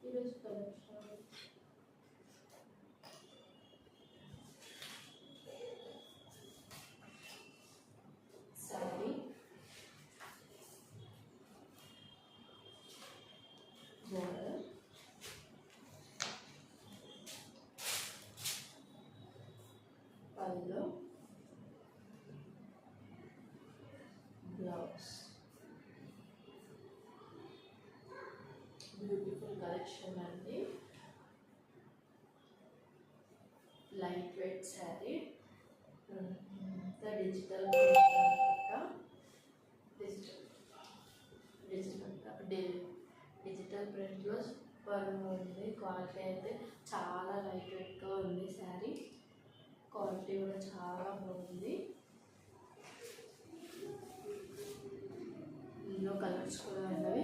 ఈరోజు collection sari border pallu blouse beautiful collection అండి. Light weight sari digital digital ప్రింట్లో సూపర్ ఉంది. క్వాలిటీ అయితే చాలా లైట్ వెయిట్గా ఉంది. శారీ క్వాలిటీ కూడా చాలా బాగుంది. ఇందులో కలర్స్ కూడా ఉన్నవి.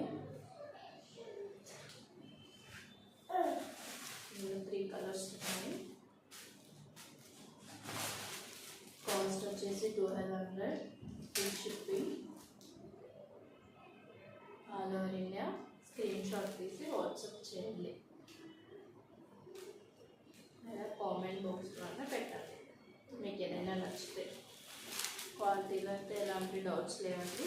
ఇందులో 3 కలర్స్ ఉన్నాయి. కాస్ట్ వచ్చేసి 1200 free shipping. All over India. Screen shot తీసి వాట్సాప్ చేయండి లేదా కామెంట్ బాక్స్లో పెట్టండి మీకు ఏదైనా నచ్చితే. క్వాలిటీలో అయితే ఎలాంటి డౌట్స్ లేవండి.